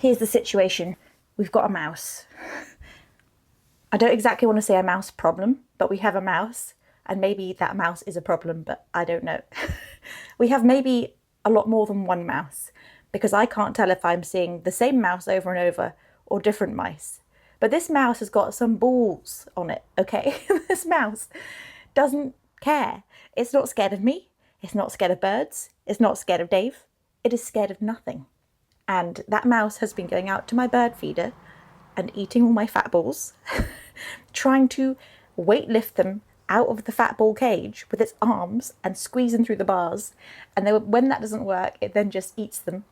here's the situation. We've got a mouse. I don't exactly want to say a mouse problem, but we have a mouse, and maybe that mouse is a problem, but I don't know. We have maybe a lot more than one mouse, because I can't tell if I'm seeing the same mouse over and over or different mice. But this mouse has got some balls on it, okay? This mouse doesn't care. It's not scared of me. It's not scared of birds. It's not scared of Dave. It is scared of nothing. And that mouse has been going out to my bird feeder and eating all my fat balls, trying to weight lift them out of the fat ball cage with its arms and squeeze them through the bars. And then when that doesn't work, it then just eats them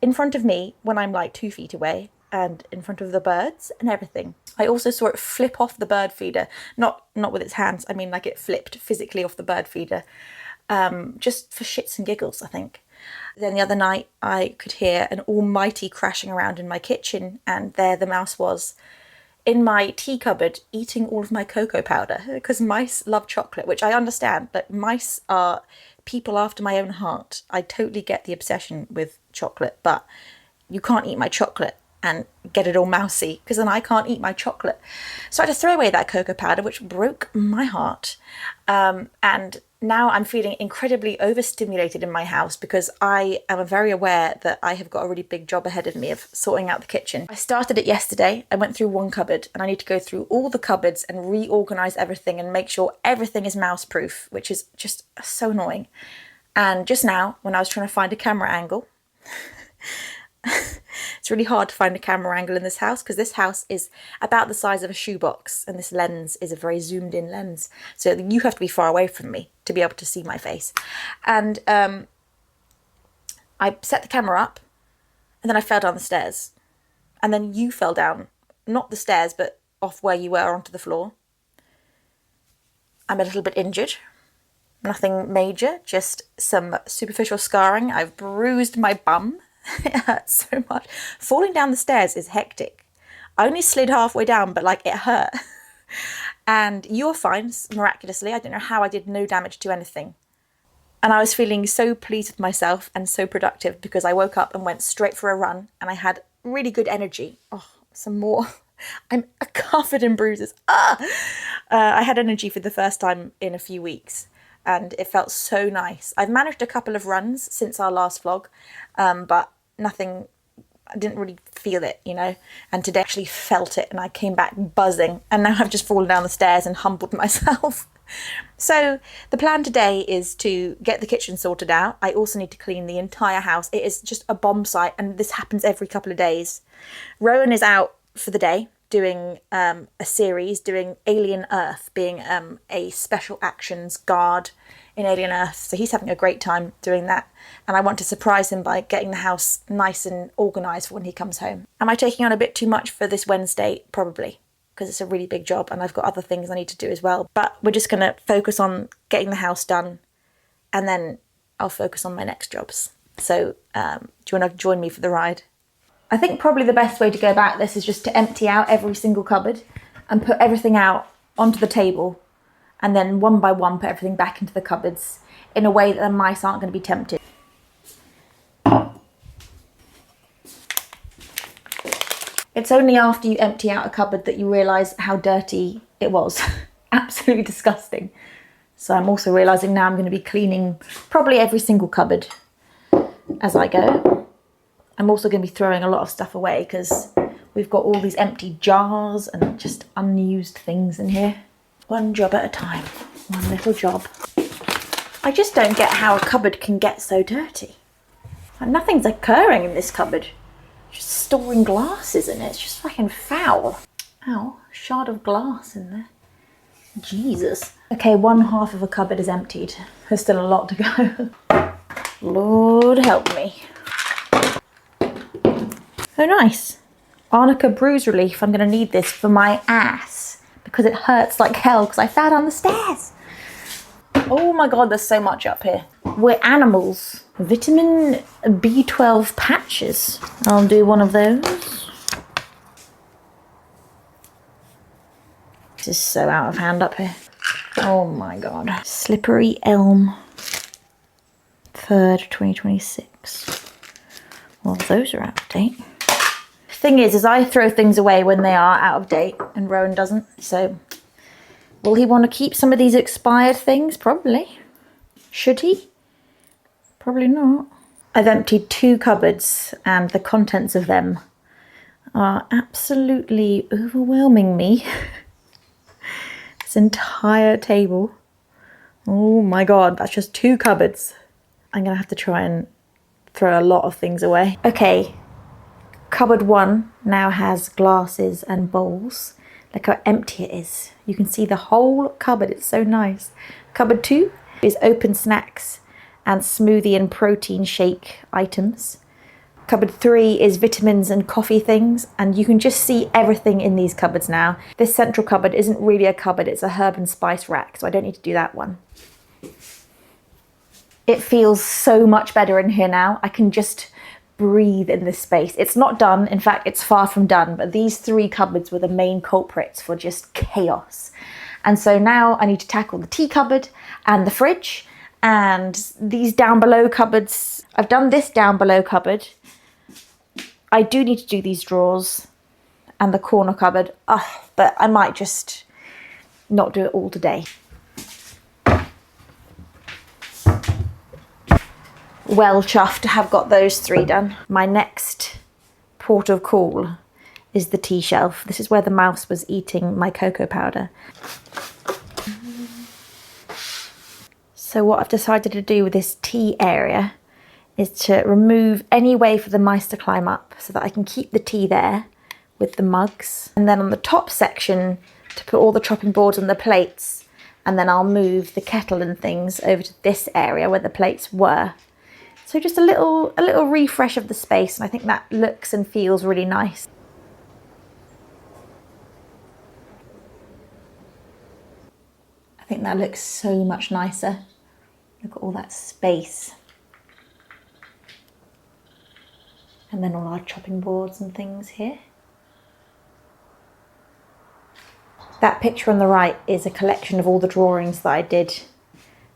in front of me when I'm like 2 feet away, and in front of the birds and everything. I also saw it flip off the bird feeder, not with its hands, I mean like it flipped physically off the bird feeder, just for shits and giggles, I think. Then the other night I could hear an almighty crashing around in my kitchen, and there the mouse was in my tea cupboard eating all of my cocoa powder, because mice love chocolate, which I understand, but mice are people after my own heart. I totally get the obsession with chocolate, but you can't eat my chocolate and get it all mousy, because then I can't eat my chocolate. So I had to throw away that cocoa powder, which broke my heart. And now I'm feeling incredibly overstimulated in my house, because I am very aware that I have got a really big job ahead of me of sorting out the kitchen. I started it yesterday. I went through one cupboard, and I need to go through all the cupboards and reorganize everything and make sure everything is mouse proof, which is just so annoying. And just now, when I was trying to find a camera angle, it's really hard to find a camera angle in this house, because this house is about the size of a shoebox, and this lens is a very zoomed in lens, so you have to be far away from me to be able to see my face. And I set the camera up, and then I fell down the stairs, and then you fell down, not the stairs, but off where you were onto the floor. I'm a little bit injured. Nothing major, just some superficial scarring. I've bruised my bum. It hurts so much. Falling down the stairs is hectic. I only slid halfway down, but like it hurt. And you're fine, miraculously. I don't know how I did no damage to anything. And I was feeling so pleased with myself and so productive, because I woke up and went straight for a run, and I had really good energy. Oh, some more. I'm covered in bruises. I had energy for the first time in a few weeks, and it felt so nice. I've managed a couple of runs since our last vlog, but nothing, I didn't really feel it, you know, and today I actually felt it, and I came back buzzing, and now I've just fallen down the stairs and humbled myself. So the plan today is to get the kitchen sorted out. I also need to clean the entire house. It is just a bomb site, and this happens every couple of days. Rowan is out for the day doing a series, doing Alien Earth, being a special actions guard in Alien Earth. So he's having a great time doing that. And I want to surprise him by getting the house nice and organised for when he comes home. Am I taking on a bit too much for this Wednesday? Probably, because it's a really big job and I've got other things I need to do as well. But we're just going to focus on getting the house done, and then I'll focus on my next jobs. So do you want to join me for the ride? I think probably the best way to go about this is just to empty out every single cupboard and put everything out onto the table, and then one by one put everything back into the cupboards in a way that the mice aren't going to be tempted. It's only after you empty out a cupboard that you realise how dirty it was. Absolutely disgusting. So I'm also realising now I'm going to be cleaning probably every single cupboard as I go. I'm also going to be throwing a lot of stuff away because we've got all these empty jars and just unused things in here. One job at a time. One little job. I just don't get how a cupboard can get so dirty. Like, nothing's occurring in this cupboard. Just storing glasses in it. It's just fucking foul. Ow, shard of glass in there. Jesus. Okay, one half of a cupboard is emptied. There's still a lot to go. Lord help me. Oh, nice. Arnica bruise relief. I'm going to need this for my ass because it hurts like hell because I fell down the stairs. Oh my God, there's so much up here. We're animals. Vitamin B12 patches. I'll do one of those. This is so out of hand up here. Oh my God. Slippery Elm. 3rd, 2026. Well, those are out of date. Thing is I throw things away when they are out of date and Rowan doesn't. So will he want to keep some of these expired things? Probably. Should he? Probably not. I've emptied 2 cupboards and the contents of them are absolutely overwhelming me. This entire table. Oh my God, that's just 2 cupboards. I'm gonna have to try and throw a lot of things away. Okay, cupboard 1 now has glasses and bowls. Look how empty it is. You can see the whole cupboard, it's so nice. Cupboard 2 is open snacks and smoothie and protein shake items. Cupboard 3 is vitamins and coffee things, and you can just see everything in these cupboards now. This central cupboard isn't really a cupboard, it's a herb and spice rack, so I don't need to do that one. It feels so much better in here now. I can just breathe in this space. It's not done, in fact, it's far from done, but these 3 cupboards were the main culprits for just chaos. And so now I need to tackle the tea cupboard and the fridge and these down below cupboards. I've done this down below cupboard. I do need to do these drawers and the corner cupboard, but I might just not do it all today. Well chuffed to have got those 3 done. My next port of call is the tea shelf. This is where the mouse was eating my cocoa powder. So what I've decided to do with this tea area is to remove any way for the mice to climb up so that I can keep the tea there with the mugs. And then on the top section to put all the chopping boards and the plates, and then I'll move the kettle and things over to this area where the plates were. So just a little refresh of the space, and I think that looks and feels really nice. I think that looks so much nicer. Look at all that space. And then all our chopping boards and things here. That picture on the right is a collection of all the drawings that I did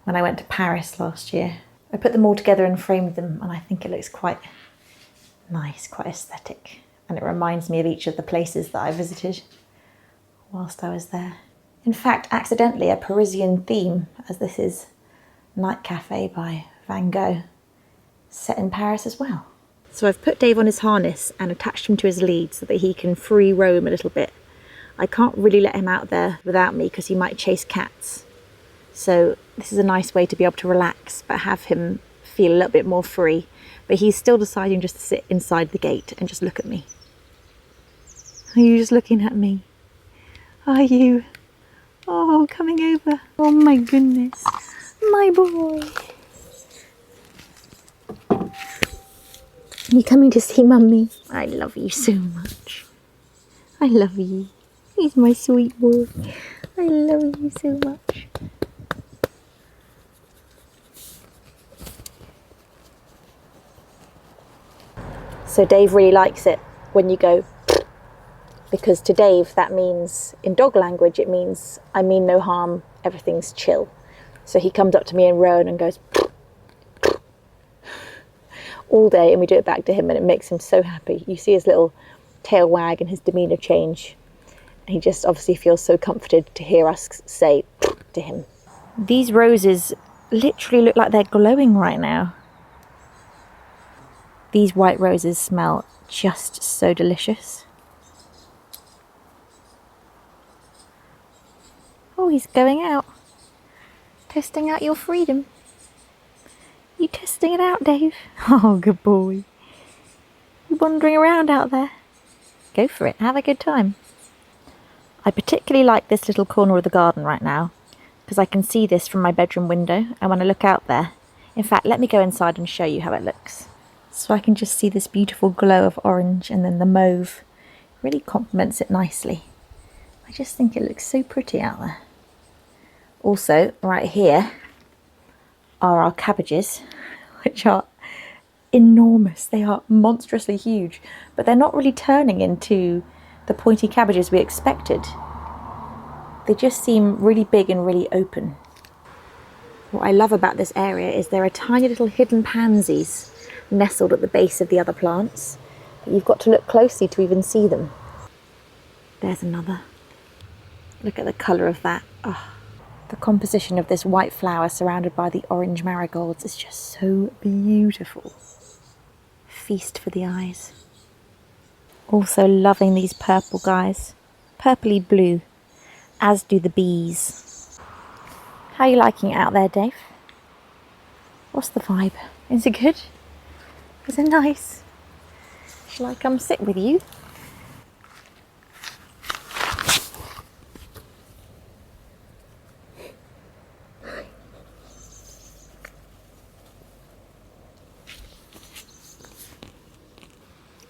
when I went to Paris last year. I put them all together and framed them, and I think it looks quite nice, quite aesthetic. And it reminds me of each of the places that I visited whilst I was there. In fact, accidentally, a Parisian theme, as this is Night Cafe by Van Gogh, set in Paris as well. So I've put Dave on his harness and attached him to his lead so that he can free roam a little bit. I can't really let him out there without me because he might chase cats. So this is a nice way to be able to relax but have him feel a little bit more free. But he's still deciding just to sit inside the gate and just look at me. Are you just looking at me? Are you? Oh, coming over. Oh my goodness. My boy. Are you coming to see Mummy? I love you so much. I love you. He's my sweet boy. I love you so much. So Dave really likes it when you go, because to Dave that means, in dog language, it means I mean no harm, everything's chill. So he comes up to me and Rowan and goes all day, and we do it back to him, and it makes him so happy. You see his little tail wag and his demeanour change. He just obviously feels so comforted to hear us say to him. These roses literally look like they're glowing right now. These white roses smell just so delicious. Oh, he's going out. Testing out your freedom. You testing it out, Dave? Oh, good boy. You wandering around out there? Go for it. Have a good time. I particularly like this little corner of the garden right now because I can see this from my bedroom window, and when I look out there, in fact, let me go inside and show you how it looks. So I can just see this beautiful glow of orange, and then the mauve really complements it nicely. I just think it looks so pretty out there. Also, right here are our cabbages, which are enormous. They are monstrously huge, but they're not really turning into the pointy cabbages we expected. They just seem really big and really open. What I love about this area is there are tiny little hidden pansies nestled at the base of the other plants. You've got to look closely to even see them. There's another. Look at the colour of that. Oh. The composition of this white flower surrounded by the orange marigolds is just so beautiful. Feast for the eyes. Also loving these purple guys. Purpley blue, as do the bees. How are you liking it out there, Dave? What's the vibe? Is it good? Is it nice? Shall I come sit with you?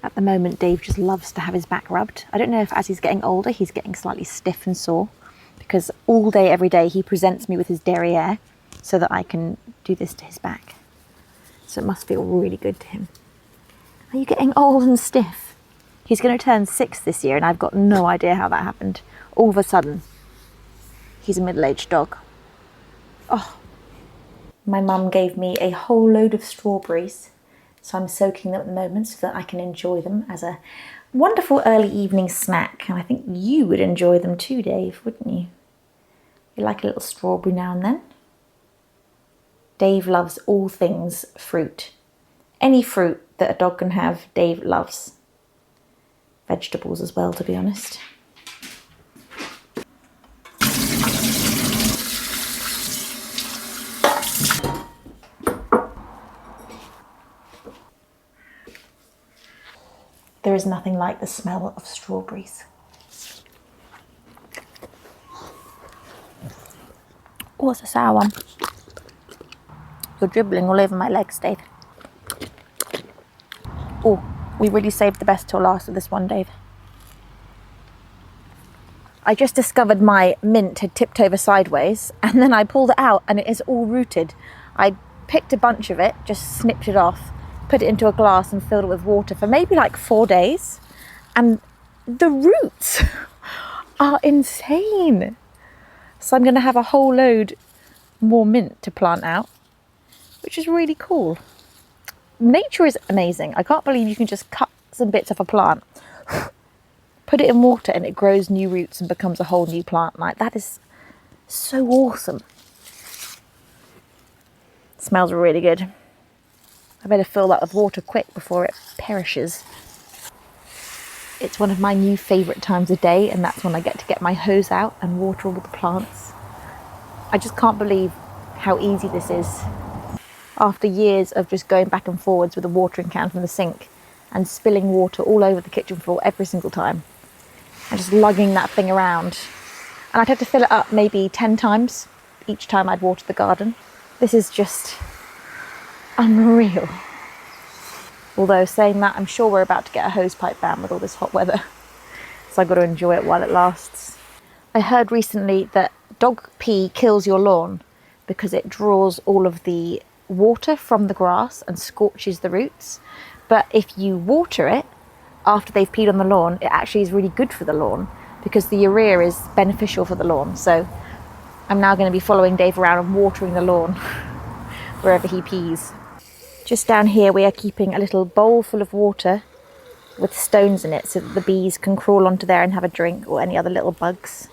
At the moment, Dave just loves to have his back rubbed. I don't know if as he's getting older, he's getting slightly stiff and sore, because all day, every day, he presents me with his derriere so that I can do this to his back. So it must feel really good to him. Are you getting old and stiff? He's going to turn 6 this year, and I've got no idea how that happened. All of a sudden, he's a middle-aged dog. Oh. My mum gave me a whole load of strawberries, so I'm soaking them at the moment so that I can enjoy them as a wonderful early evening snack. And I think you would enjoy them too, Dave, wouldn't you? You like a little strawberry now and then? Dave loves all things fruit. Any fruit that a dog can have, Dave loves. Vegetables as well, to be honest. There is nothing like the smell of strawberries. Oh, it's a sour one. You're dribbling all over my legs, Dave. Oh, we really saved the best till last with this one, Dave. I just discovered my mint had tipped over sideways, and then I pulled it out and it is all rooted. I picked a bunch of it, just snipped it off, put it into a glass and filled it with water for maybe like 4 days. And the roots are insane. So I'm going to have a whole load more mint to plant out, which is really cool. Nature is amazing. I can't believe you can just cut some bits off a plant, put it in water, and it grows new roots and becomes a whole new plant. Like, that is so awesome. It smells really good. I better fill that with water quick before it perishes. It's one of my new favourite times of day, and that's when I get to get my hose out and water all the plants. I just can't believe how easy this is. After years of just going back and forwards with a watering can from the sink and spilling water all over the kitchen floor every single time, and just lugging that thing around. And I'd have to fill it up maybe 10 times each time I'd water the garden. This is just unreal. Although saying that, I'm sure we're about to get a hosepipe ban with all this hot weather, so I've got to enjoy it while it lasts. I heard recently that dog pee kills your lawn because it draws all of the water from the grass and scorches the roots. But if you water it after they've peed on the lawn, it actually is really good for the lawn because the urea is beneficial for the lawn. So I'm now going to be following Dave around and watering the lawn wherever he pees. Just down here we are keeping a little bowl full of water with stones in it so that the bees can crawl onto there and have a drink, or any other little bugs.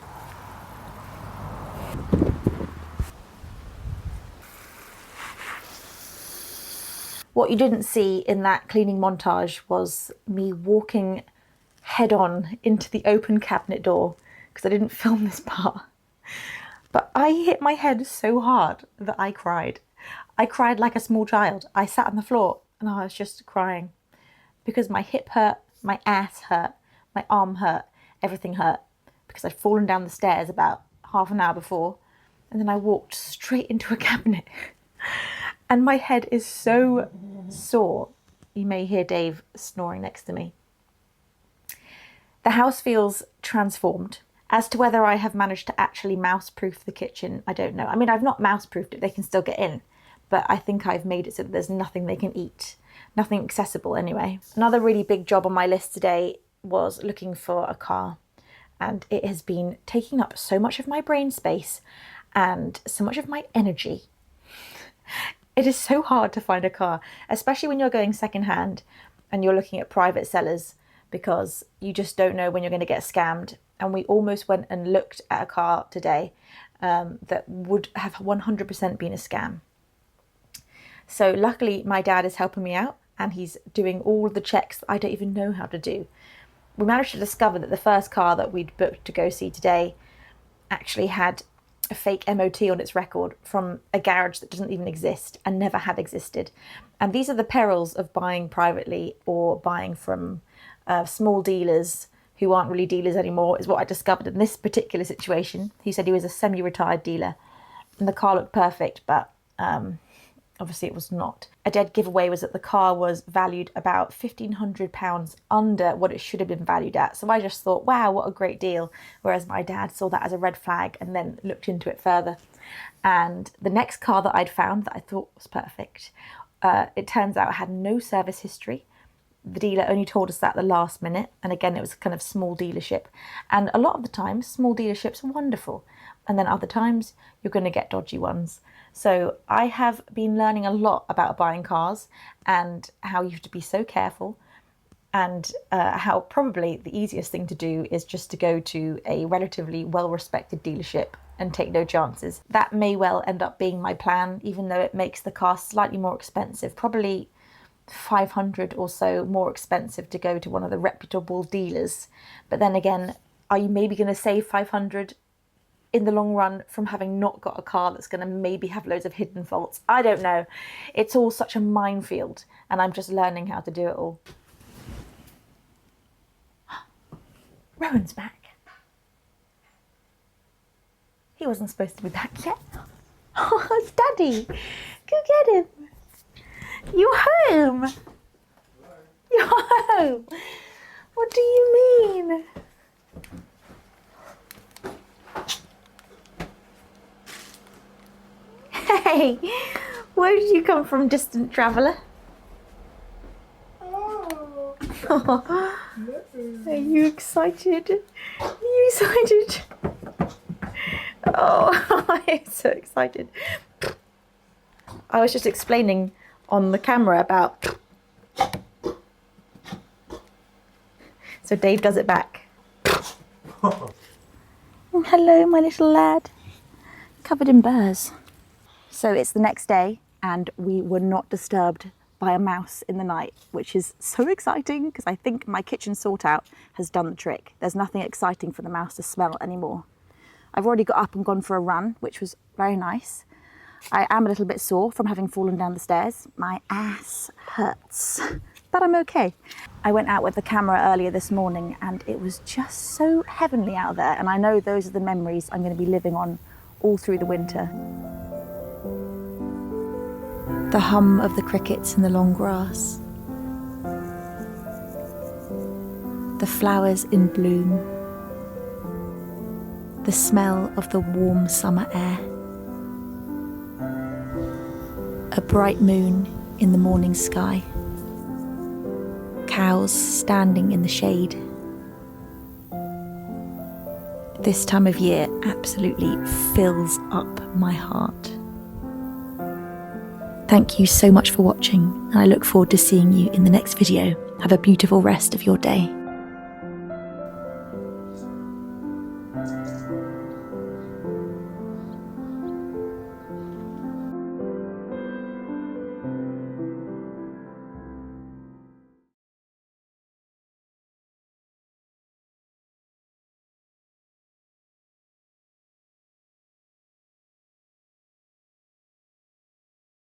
What you didn't see in that cleaning montage was me walking head on into the open cabinet door, because I didn't film this part. But I hit my head so hard that I cried. I cried like a small child. I sat on the floor and I was just crying because my hip hurt, my ass hurt, my arm hurt, everything hurt, because I'd fallen down the stairs about half an hour before, and then I walked straight into a cabinet. And my head is so sore. You may hear Dave snoring next to me. The house feels transformed. As to whether I have managed to actually mouse-proof the kitchen, I don't know. I mean, I've not mouse-proofed it, they can still get in, but I think I've made it so that there's nothing they can eat. Nothing accessible anyway. Another really big job on my list today was looking for a car, and it has been taking up so much of my brain space and so much of my energy. It is so hard to find a car, especially when you're going secondhand and you're looking at private sellers because you just don't know when you're going to get scammed. And we almost went and looked at a car today that would have 100% been a scam. So luckily my dad is helping me out, and he's doing all of the checks that I don't even know how to do. We managed to discover that the first car that we'd booked to go see today actually had a fake MOT on its record from a garage that doesn't even exist and never had existed. And these are the perils of buying privately or buying from small dealers who aren't really dealers anymore, is what I discovered in this particular situation. He said he was a semi-retired dealer and the car looked perfect, but obviously it was not. A dead giveaway was that the car was valued about £1,500 under what it should have been valued at. So I just thought, wow, what a great deal. Whereas my dad saw that as a red flag and then looked into it further. And the next car that I'd found that I thought was perfect, it turns out had no service history. The dealer only told us that at the last minute. And again, it was a kind of small dealership. And a lot of the time, small dealerships are wonderful. And then other times, you're going to get dodgy ones. So I have been learning a lot about buying cars and how you have to be so careful, and how probably the easiest thing to do is just to go to a relatively well-respected dealership and take no chances. That may well end up being my plan, even though it makes the car slightly more expensive, probably 500 or so more expensive to go to one of the reputable dealers. But then again, are you maybe going to save 500 in the long run from having not got a car that's going to maybe have loads of hidden faults? I don't know. It's all such a minefield, and I'm just learning how to do it all. Rowan's back. He wasn't supposed to be back yet. Oh, it's Daddy. Go get him. You're home. Hello. You're home. What do you mean? Hey, where did you come from, distant traveller? Oh. Are you excited? Are you excited? Oh, I'm so excited. I was just explaining on the camera about... So Dave does it back. Hello, my little lad. Covered in burrs. So it's the next day and we were not disturbed by a mouse in the night, which is so exciting because I think my kitchen sort out has done the trick. There's nothing exciting for the mouse to smell anymore. I've already got up and gone for a run, which was very nice. I am a little bit sore from having fallen down the stairs. My ass hurts, but I'm okay. I went out with the camera earlier this morning and it was just so heavenly out there. And I know those are the memories I'm going to be living on all through the winter. The hum of the crickets in the long grass. The flowers in bloom. The smell of the warm summer air. A bright moon in the morning sky. Cows standing in the shade. This time of year absolutely fills up my heart. Thank you so much for watching, and I look forward to seeing you in the next video. Have a beautiful rest of your day.